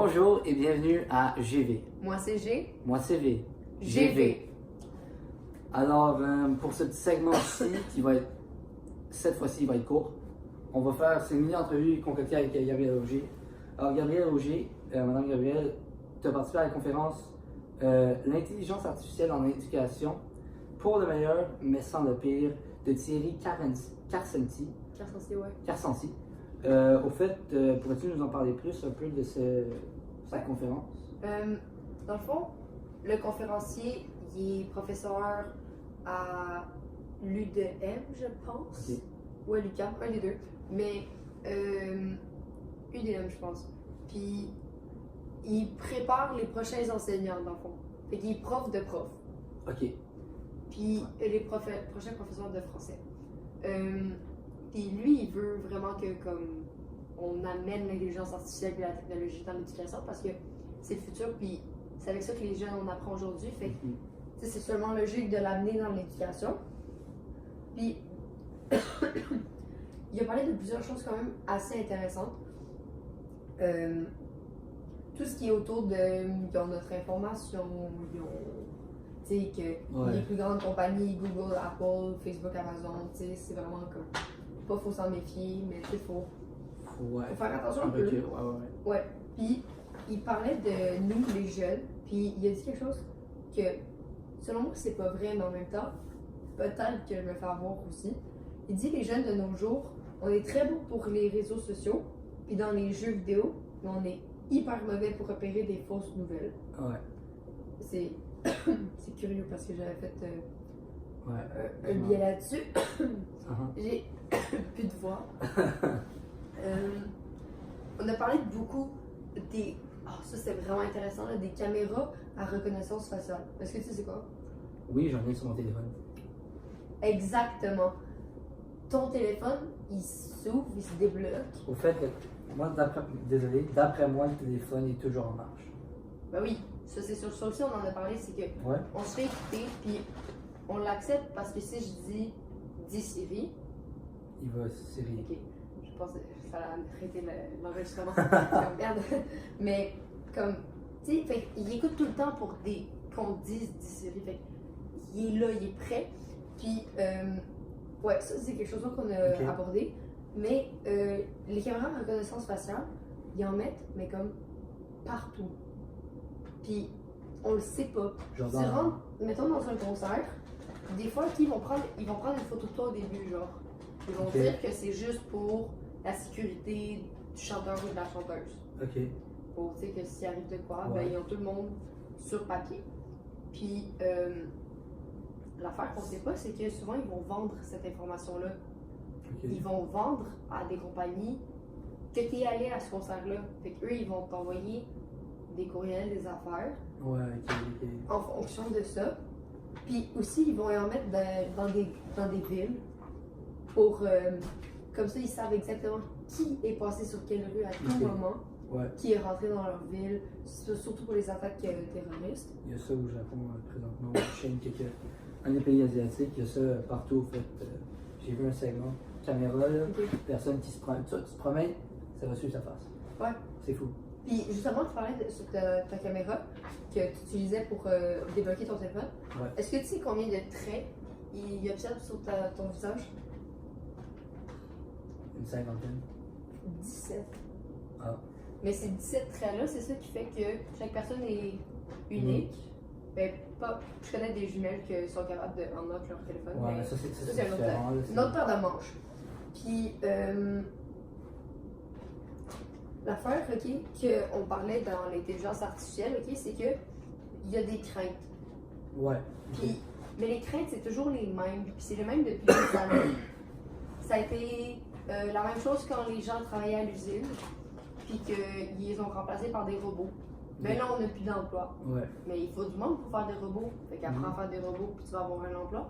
Bonjour et bienvenue à GV. Moi c'est G. Moi c'est V. GV. Alors, pour ce petit segment-ci, qui va être, cette fois-ci, il va être court, on va faire cette mini-entrevue concoctée avec Gabriel Auger. Alors, Gabriel Auger, Madame Gabriel, tu as participé à la conférence L'intelligence artificielle en éducation pour le meilleur, mais sans le pire, de Thierry Karsenty. Karsenty, ouais. Au fait, pourrais-tu nous en parler plus un peu de sa conférence? Dans le fond, le conférencier, il est professeur à l'UDM, je pense. Okay. Ou à l'UQAM, un des deux. Mais UDM, je pense. Puis, il prépare les prochains enseignants, dans le fond. Fait qu'il est prof de prof. OK. Puis, les prochains professeurs de français. Puis lui, il veut vraiment que comme on amène l'intelligence artificielle et la technologie dans l'éducation parce que c'est le futur, puis c'est avec ça que les jeunes on apprend aujourd'hui. Fait que c'est seulement logique de l'amener dans l'éducation. Puis il a parlé de plusieurs choses quand même assez intéressantes. Tout ce qui est autour de ils ont notre information, ils ont tu sais que les plus grandes compagnies, Google, Apple, Facebook, Amazon, tu sais, c'est vraiment comme pas faut s'en méfier, mais il faut faire attention un peu. Ouais. Puis il parlait de nous les jeunes, puis il a dit quelque chose que selon moi c'est pas vrai, mais en même temps peut-être que je me fais avoir aussi. Il dit les jeunes de nos jours, on est très bon pour les réseaux sociaux, puis dans les jeux vidéo, mais on est hyper mauvais pour repérer des fausses nouvelles. Ouais. C'est curieux parce que j'avais fait un billet là-dessus. J'ai plus de voix. On a parlé beaucoup des. Ça c'est vraiment intéressant, là, des caméras à reconnaissance faciale. Est-ce que tu sais c'est quoi? Oui, j'en ai sur mon téléphone. Exactement. Ton téléphone, il s'ouvre, il se débloque. Au fait, moi, d'après moi, le téléphone est toujours en marche. Ben oui, ça c'est sur ça aussi, on en a parlé, c'est que on se fait écouter, puis on l'accepte parce que si je dis Siri, il va Siri. Ok, je pense que ça a arrêté l'enregistrement. Regarde. Mais comme, tu sais, il écoute tout le temps pour qu'on dise Siri. Fait il est là, il est prêt. Puis, ouais, ça c'est quelque chose qu'on a abordé. Mais les caméras de reconnaissance faciale, ils en mettent, mais comme partout. Puis, on le sait pas. Tu rentres, mettons dans un concert, des fois, ils vont prendre une photo de toi au début, genre. Ils vont dire que c'est juste pour la sécurité du chanteur ou de la chanteuse. OK. Pour dire que s'il arrive de quoi, ben, ils ont tout le monde sur papier. Puis, l'affaire qu'on sait pas, c'est que souvent, ils vont vendre cette information-là. Ils vont vendre à des compagnies que tu es allé à ce concert-là. Fait qu'eux, ils vont t'envoyer des courriels, des affaires. En fonction de ça. Puis aussi, ils vont en mettre dans des villes pour. Comme ça, ils savent exactement qui est passé sur quelle rue à tout moment, qui est rentré dans leur ville, surtout pour les attaques terroristes. Il y a ça au Japon présentement, en Chine, un des pays asiatiques, il y a ça partout. En fait, j'ai vu un segment, caméra, là, personne qui se promène. Tu te promènes, ça va suivre sa face. Ouais. C'est fou. Puis justement, tu parlais sur ta caméra que tu utilisais pour débloquer ton téléphone. Est-ce que tu sais combien de traits il observe sur ton visage? Une cinquantaine. 17. Ah. Mais ces 17 traits-là, c'est ça qui fait que chaque personne est unique. Ben, je connais des jumelles qui sont capables de unlock leur téléphone. Ouais, mais ça c'est une autre paire de manches. Puis, l'affaire, qu'on parlait dans l'intelligence artificielle, c'est que il y a des craintes. Ouais. Puis, mais les craintes, c'est toujours les mêmes. Puis c'est les mêmes depuis des années. Ça a été la même chose quand les gens travaillaient à l'usine, puis qu'ils les ont remplacés par des robots. Mais là, on n'a plus d'emploi. Mais il faut du monde pour faire des robots. Fait qu'apprends à faire des robots, puis tu vas avoir un emploi.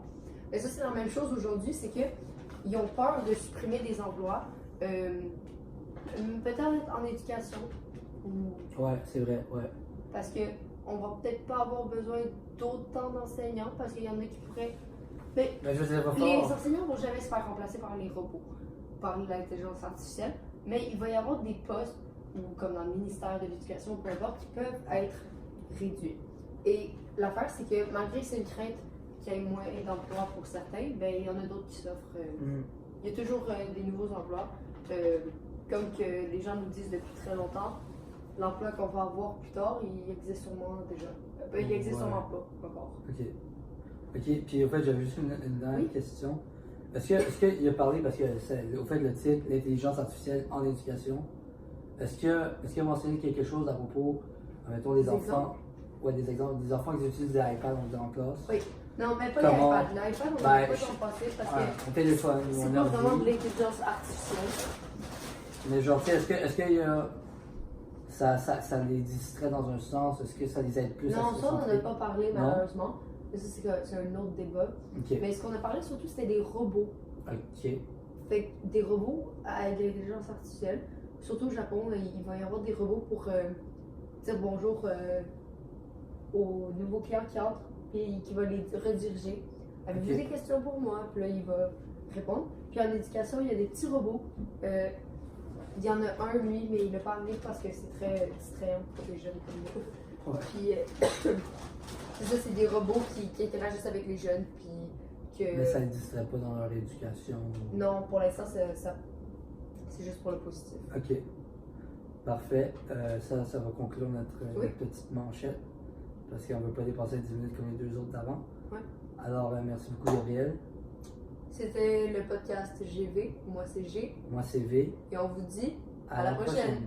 Mais ça, c'est la même chose aujourd'hui, c'est qu'ils ont peur de supprimer des emplois. Peut-être en éducation. Ouais, c'est vrai, Parce qu'on va peut-être pas avoir besoin d'autant d'enseignants, parce qu'il y en a qui pourraient. Mais les enseignants vont jamais se faire remplacer par les robots, par l'intelligence artificielle, mais il va y avoir des postes ou comme dans le ministère de l'Éducation, peu importe, qui peuvent être réduits. Et l'affaire, c'est que malgré que c'est une crainte qu'il y ait moins d'emplois pour certains, ben, il y en a d'autres qui s'offrent. Il y a toujours des nouveaux emplois. Comme que les gens nous disent depuis très longtemps, l'emploi qu'on va avoir plus tard, il existe sûrement déjà. Il existe sûrement pas encore. Ok, puis au fait, j'avais juste une dernière question. Est-ce qu'il a parlé, parce que au fait, le titre, l'intelligence artificielle en éducation, est-ce qu'il a mentionné quelque chose à propos, mettons, des enfants, des exemples, des enfants qui utilisent des iPads en classe? Oui. Non, mais pas l'iPad. L'iPad, on n'a pas s'en passer parce que au téléphone, c'est pas vraiment de l'intelligence artificielle. Mais genre, est-ce qu'il y a... Ça les distrait dans un sens? Est-ce que ça les aide plus à se Non, ça, on n'en concentrer? a pas parlé malheureusement. Mais ça, c'est un autre débat. Ok. Mais ce qu'on a parlé surtout, c'était des robots. Ok. Fait que des robots avec de l'intelligence artificielle. Surtout au Japon, il va y avoir des robots pour dire bonjour aux nouveaux clients qui entrent, puis qui va les rediriger. Avez-vous des questions pour moi? Puis là, il va répondre. Puis en éducation, il y a des petits robots. Il y en a un, lui, mais il l'a pas amené parce que c'est très distrayant pour les jeunes comme nous. Puis, c'est ça, c'est des robots qui interagissent avec les jeunes. Puis que... Mais ça ne les distrait pas dans leur éducation? Non, pour l'instant, c'est juste pour le positif. Ok. Parfait. Ça va conclure notre petite manchette. Parce qu'on ne veut pas dépasser 10 minutes comme les deux autres d'avant. Ouais. Alors, merci beaucoup, Gabriel. C'était le podcast GV. Moi, c'est G. Moi, c'est V. Et on vous dit À la prochaine.